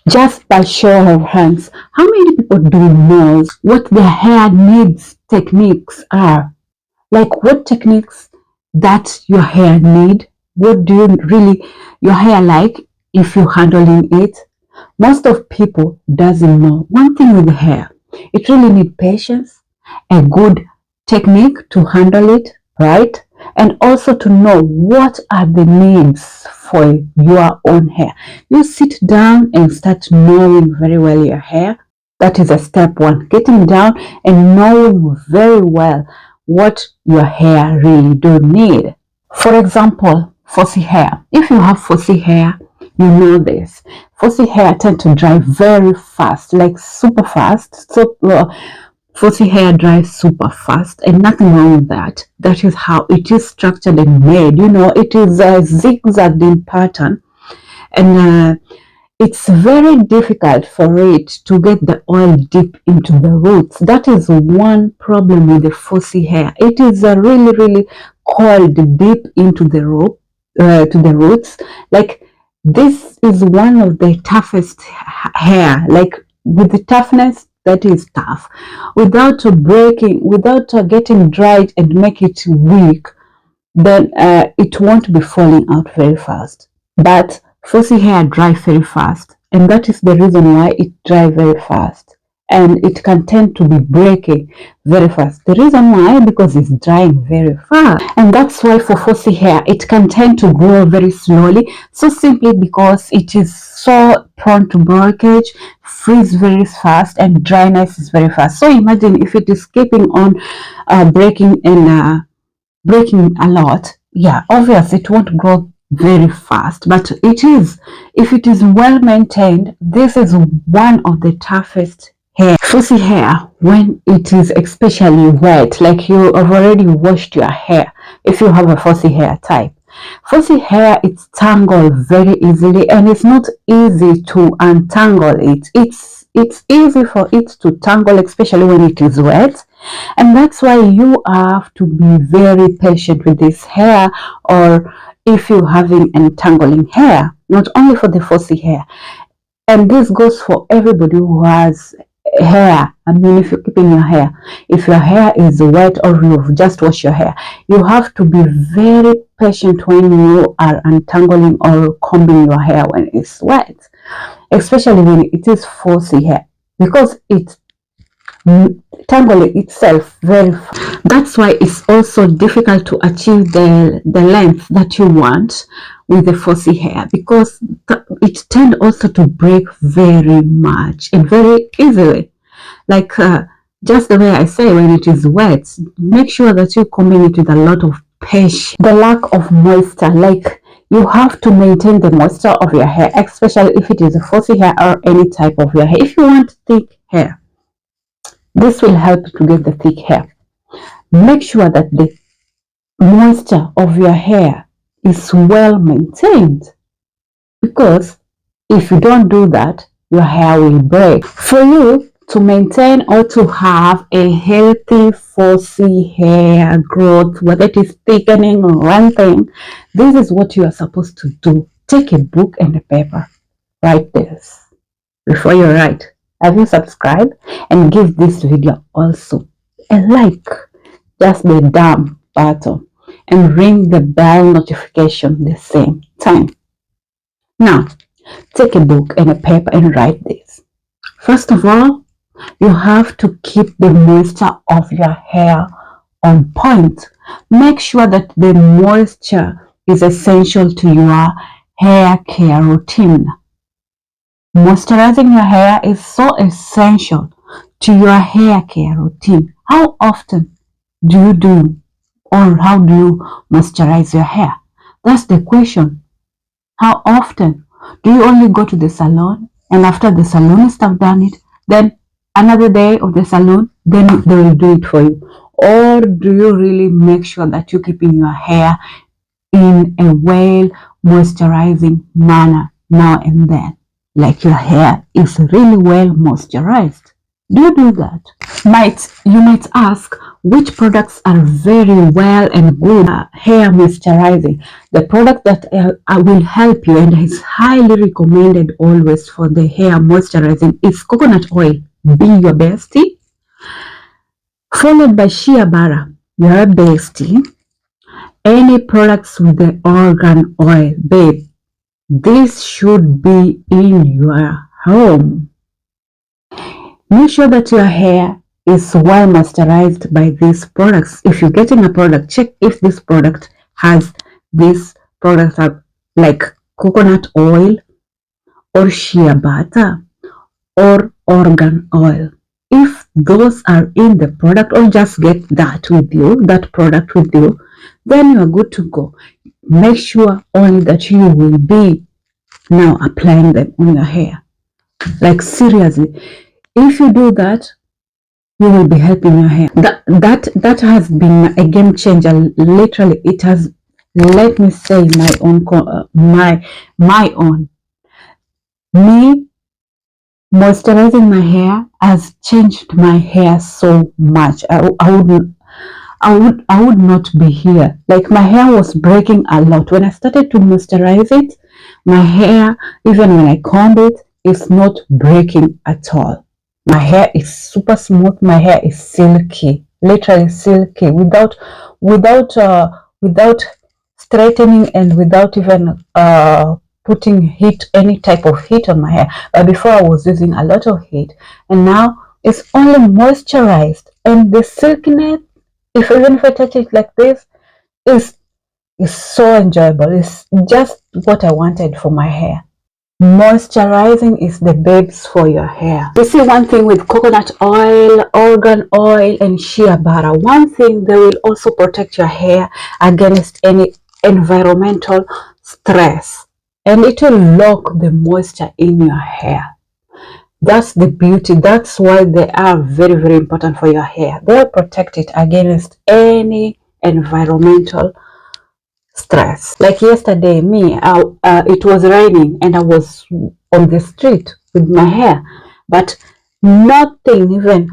Just by show of hands, how many people do know what their hair needs techniques are? Like what techniques that your hair need? What do you really your hair like if you're handling it? Most of people doesn't know. One thing with hair, it really need patience, a good technique to handle it, right? And also to know what are the needs for your own hair. You sit down and start knowing very well your hair. That is a step one. Getting down and knowing very well what your hair really do need. For example, fussy hair. If you have fussy hair, you know this. Fussy hair tend to dry very fast, like super fast. So fussy hair dries super fast, and nothing wrong with that. That is how it is structured and made. You know, it is a zigzag in pattern, and it's very difficult for it to get the oil deep into the roots. That is one problem with the fussy hair. It is really, really coiled deep into the root, to the roots. Like this is one of the toughest hair. Like with the toughness, that is tough. Without breaking, without getting dried and make it weak, then it won't be falling out very fast. But fussy hair dry very fast, and that is the reason why it dry very fast, and it can tend to be breaking very fast. The reason why, because it's drying very fast, and that's why for fussy hair it can tend to grow very slowly, so simply because it is so prone to breakage, freeze very fast, and dryness is very fast. So imagine if it is keeping on breaking and breaking a lot, yeah, obviously it won't grow very fast, but it is, if it is well maintained, this is one of the toughest hair. Fussy hair, when it is especially wet, like you have already washed your hair, if you have a fussy hair type, fussy hair, it's tangled very easily, and it's not easy to untangle it. It's easy for it to tangle, especially when it is wet. And that's why you have to be very patient with this hair, or if you're having entangling hair, not only for the fussy hair. And this goes for everybody who has hair. I mean, if you're keeping your hair, if your hair is wet or you've just washed your hair, you have to be very patient when you are untangling or combing your hair when it's wet, especially when it is fussy hair, because it tangle itself very fast. That's why it's also difficult to achieve the length that you want with the fussy hair, because it tend also to break very much and very easily. Like just the way I say, when it is wet, make sure that you combine it with a lot of patience. The lack of moisture, like you have to maintain the moisture of your hair, especially if it is a fussy hair or any type of your hair. If you want thick hair, this will help to get the thick hair. Make sure that the moisture of your hair is well maintained, because if you don't do that, your hair will break. For you to maintain or to have a healthy fussy hair growth, whether it is thickening or lengthening, this is what you are supposed to do. Take a book and a paper. Write this. Before you write, have you subscribed? And give this video also a like, just the damn button, and ring the bell notification the same time. Now, take a book and a paper and write this. First of all, you have to keep the moisture of your hair on point. Make sure that the moisture is essential to your hair care routine. Moisturizing your hair is so essential to your hair care routine. How often do you do, or how do you moisturize your hair? That's the question. How often? Do you only go to the salon, and after the salonist have done it, then another day of the salon, then they will do it for you? Or do you really make sure that you're keeping your hair in a well moisturizing manner now and then? Like your hair is really well moisturized. Do you do that? You might ask, which products are very well and good hair moisturizing. The product that will help you and is highly recommended always for the hair moisturizing is coconut oil. Be your bestie, followed by shea butter, your bestie. Any products with the organ oil, babe, this should be in your home. Make sure that your hair is well moisturized by these products. If you're getting a product, check if this product has these products like coconut oil or shea butter or organ oil. If those are in the product, or just get that with you, that product with you, then you are good to go. Make sure only that you will be now applying them on your hair. Like seriously, if you do that, you will be helping your hair. That has been a game changer. Literally, it has, let me say, my own me moisturizing my hair has changed my hair so much. I would not be here. Like my hair was breaking a lot. When I started to moisturize it, my hair, even when I comb it, is not breaking at all. My hair is super smooth. My hair is silky, literally silky, without straightening and without even putting heat, any type of heat on my hair. But before I was using a lot of heat, and now it's only moisturized, and the silkiness, even if I touch it like this, is so enjoyable. It's just what I wanted for my hair. Moisturizing is the babes for your hair. You see, one thing with coconut oil, organ oil, and shea butter, one thing, they will also protect your hair against any environmental stress, and it will lock the moisture in your hair. That's the beauty. That's why they are very, very important for your hair. They'll protect it against any environmental stress. Like yesterday, it was raining and I was on the street with my hair, but nothing even,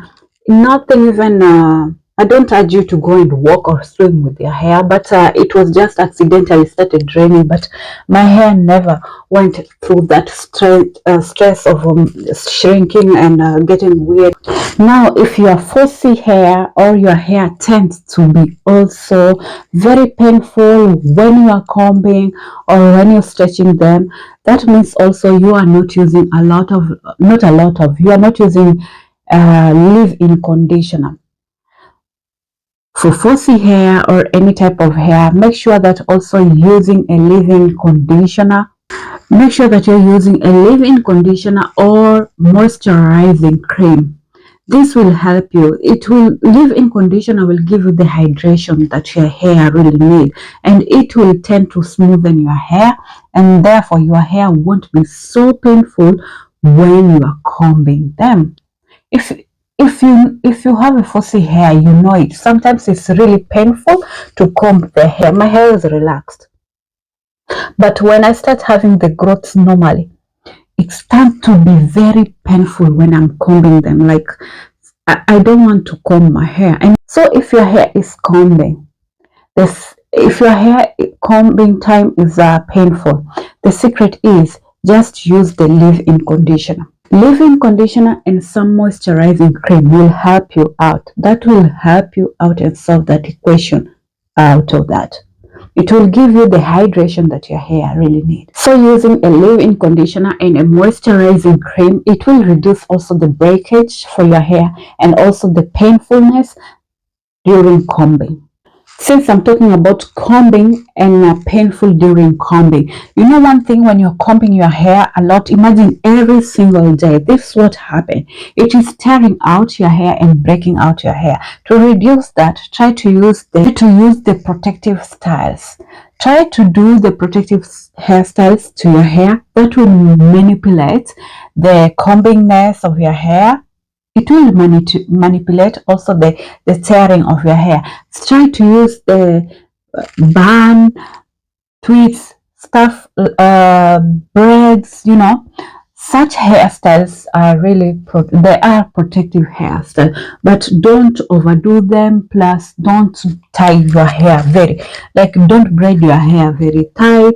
I don't urge you to go and walk or swim with your hair, but it was just accidentally started raining, but my hair never went through that stress of shrinking and getting weird. Now, if you are fussy hair or your hair tends to be also very painful when you are combing or when you're stretching them, that means also you are not using you are not using leave-in conditioner. For fussy hair or any type of hair, make sure that also using a leave-in conditioner. Make sure that you're using a leave-in conditioner or moisturizing cream. This will help you. Leave-in conditioner will give you the hydration that your hair really need, and it will tend to smoothen your hair, and therefore your hair won't be so painful when you are combing them. If you have a fussy hair, you know it. Sometimes it's really painful to comb the hair. My hair is relaxed, but when I start having the growths normally, it starts to be very painful when I'm combing them. Like I don't want to comb my hair. And so if your hair is combing, if your hair combing time is painful, the secret is just use the leave-in conditioner. Leave-in conditioner and some moisturizing cream will help you out. That will help you out and solve that equation out of that. It will give you the hydration that your hair really needs. So using a leave-in conditioner and a moisturizing cream, it will reduce also the breakage for your hair and also the painfulness during combing. Since I'm talking about combing and painful during combing, you know one thing, when you're combing your hair a lot, imagine every single day, this is what happened. It is tearing out your hair and breaking out your hair. To reduce that, try to use the protective styles. Try to do the protective hairstyles to your hair that will manipulate the combingness of your hair. It will manipulate also the tearing of your hair. Try to use the bun, twists, stuff, braids, Such hairstyles are really they are protective hairstyles, but don't overdo them. Plus, don't tie your hair very, like, don't braid your hair very tight,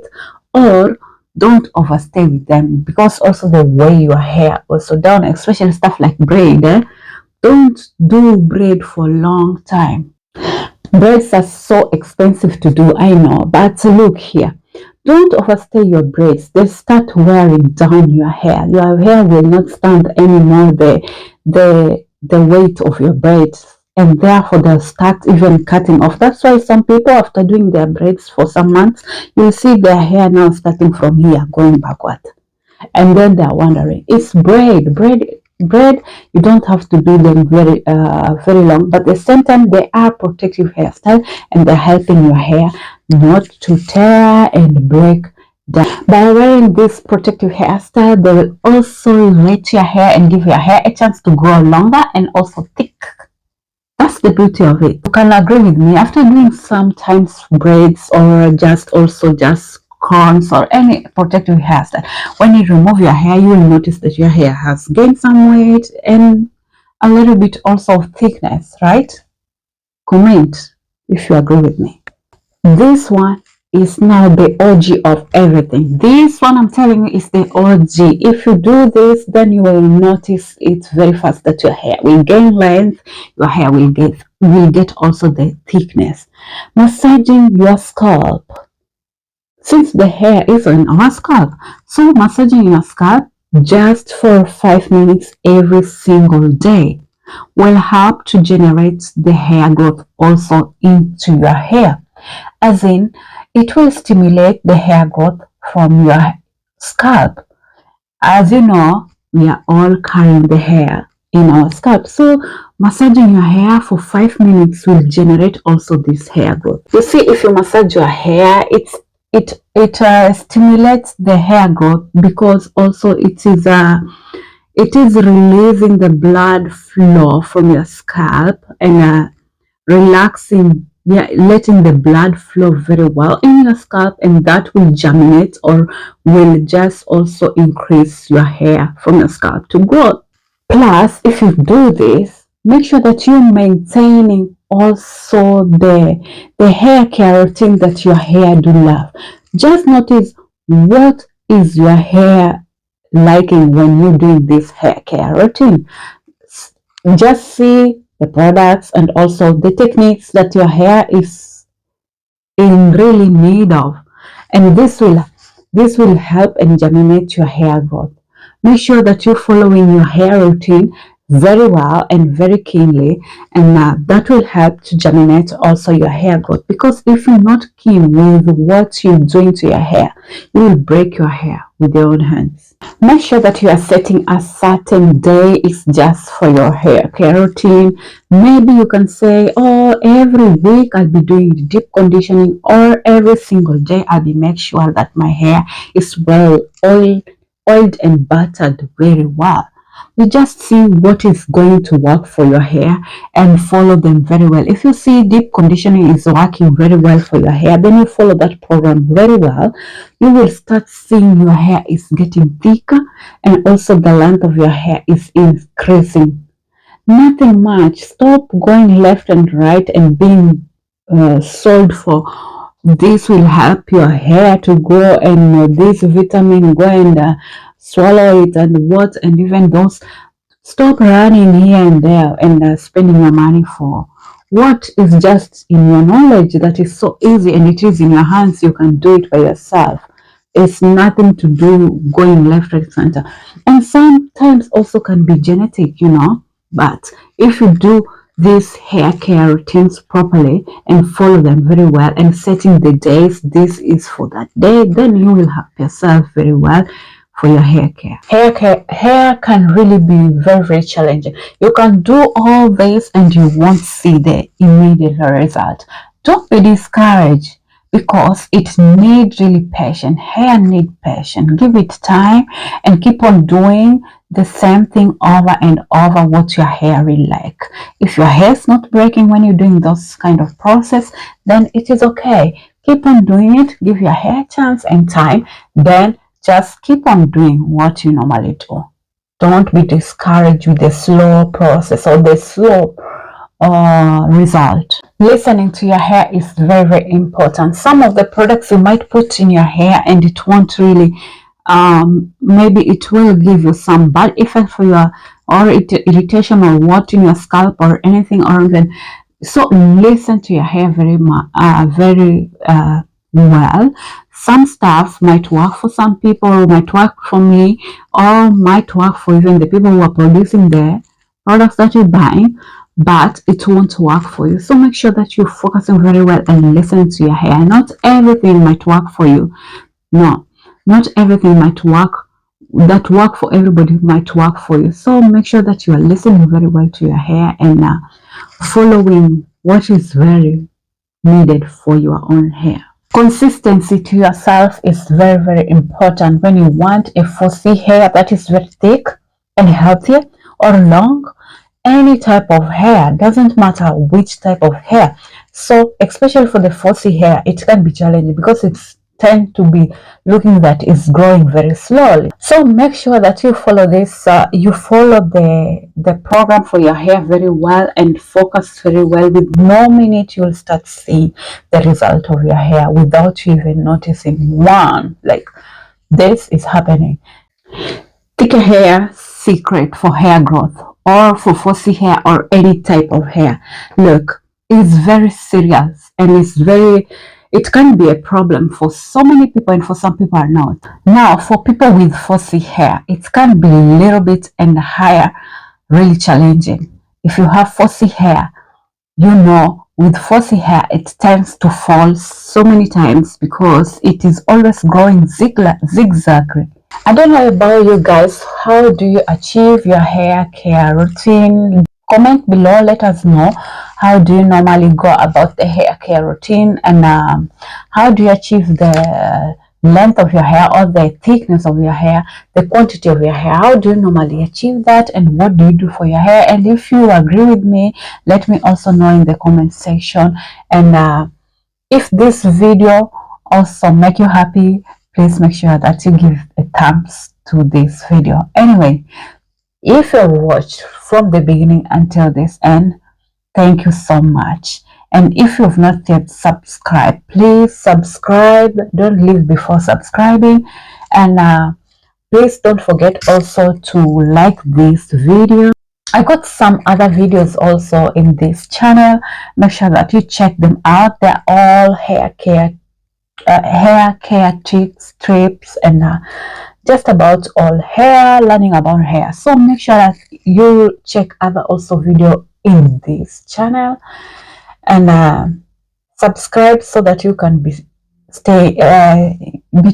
or don't overstay with them, because also they weigh your hair also down, especially stuff like braid. Don't do braid for a long time. Braids are so expensive to do, I know, but look here. Don't overstay your braids. They start wearing down your hair. Your hair will not stand anymore the weight of your braids, and therefore they'll start even cutting off. That's why some people, after doing their braids for some months, you'll see their hair now starting from here going backward, and then they're wondering, it's braid. You don't have to do them very long, but at the same time they are protective hairstyle, and they're helping your hair not to tear and break down. By wearing this protective hairstyle, they will also let your hair and give your hair a chance to grow longer and also thick. That's the beauty of it. You can agree with me, after doing sometimes braids or just corns or any protective hairstyle, when you remove your hair, you will notice that your hair has gained some weight and a little bit also of thickness, right? Comment if you agree with me. This one is now the OG of everything. This one, I'm telling you, is the OG. If you do this, then you will notice it very fast that your hair will gain length, your hair will get also the thickness. Massaging your scalp. Since the hair is on our scalp, so massaging your scalp just for 5 minutes every single day will help to generate the hair growth also into your hair. As in, it will stimulate the hair growth from your scalp. As you know, we are all carrying the hair in our scalp. So massaging your hair for 5 minutes will generate also this hair growth. You see, if you massage your hair, it stimulates the hair growth, because also it is releasing the blood flow from your scalp and relaxing, yeah, letting the blood flow very well in your scalp, and that will germinate or will just also increase your hair from your scalp to grow. Plus, if you do this, make sure that you're maintaining also the hair care routine that your hair do love. Just notice, what is your hair liking when you're doing this hair care routine. Just see the products and also the techniques that your hair is in really need of, and this will help and germinate your hair growth. Make sure that you're following your hair routine very well and very keenly, and that will help to germinate also your hair growth, because if you're not keen with what you're doing to your hair, you will break your hair with your own hands. Make sure that you are setting a certain day is just for your hair care routine. Maybe you can say, oh, every week I'll be doing deep conditioning, or every single day I'll be make sure that my hair is well oiled and buttered very well. You just see what is going to work for your hair and follow them very well. If you see deep conditioning is working very well for your hair, then you follow that program very well. You will start seeing your hair is getting thicker, and also the length of your hair is increasing. Nothing much. Stop going left and right and being sold for this will help your hair to grow, and this vitamin go and swallow it, and what, and even those. Stop running here and there and spending your money for what is just in your knowledge, that is so easy, and it is in your hands. You can do it by yourself. It's nothing to do going left, right, center. And sometimes also can be genetic. But if you do these hair care routines properly and follow them very well, and setting the days, this is for that day, then you will help yourself very well for your hair care. Hair can really be very, very challenging. You can do all this and you won't see the immediate result. Don't be discouraged, because it needs really patience. Hair needs patience. Give it time and keep on doing the same thing over and over, what your hair really like. If your hair is not breaking when you're doing those kind of process, then it is okay. Keep on doing it. Give your hair a chance and time. Then just keep on doing what you normally do. Don't be discouraged with the slow process or the slow result. Listening to your hair is very, very important. Some of the products you might put in your hair and it won't really, maybe it will give you some bad effect for your, or irritation or what in your scalp or anything, or even so. Listen to your hair very well. Some stuff might work for some people, might work for me, or might work for even the people who are producing the products that you're buying, but it won't work for you. So make sure that you're focusing very well and listening to your hair. Not everything might work for you. No, not everything might work. That work for everybody might work for you. So make sure that you are listening very well to your hair and following what is very needed for your own hair. Consistency to yourself is very, very important when you want a fussy hair that is very thick and healthy, or long. Any type of hair, doesn't matter which type of hair. So especially for the fussy hair, it can be challenging because it's tend to be looking that is growing very slowly. So make sure that you follow this, you follow the program for your hair very well and focus very well. With no minute you'll start seeing the result of your hair without you even noticing one, like this is happening. Thicker hair secret for hair growth or for fussy hair or any type of hair. Look, it's very serious and it can be a problem for so many people, and for some people are not. Now, for people with fussy hair, it can be a little bit and higher, really challenging. If you have fussy hair, you know, with fussy hair, it tends to fall so many times because it is always growing zigzagly. I don't know about you guys. How do you achieve your hair care routine? Comment below. Let us know. How do you normally go about the hair care routine, and how do you achieve the length of your hair or the thickness of your hair, the quantity of your hair? How do you normally achieve that, and what do you do for your hair? And if you agree with me, let me also know in the comment section. And if this video also make you happy, please make sure that you give a thumbs to this video. Anyway, if you watched from the beginning until this end, thank you so much. And if you've not yet subscribed, please subscribe. Don't leave before subscribing. And please don't forget also to like this video. I got some other videos also in this channel. Make sure that you check them out. They're all hair care tricks, tips, and just about all hair, learning about hair. So make sure that you check other also video in this channel, and subscribe so that you can be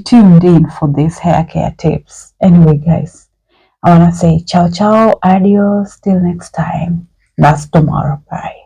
tuned in for these hair care tips. Anyway, guys, I want to say ciao ciao, adios, till next time. That's tomorrow. Bye.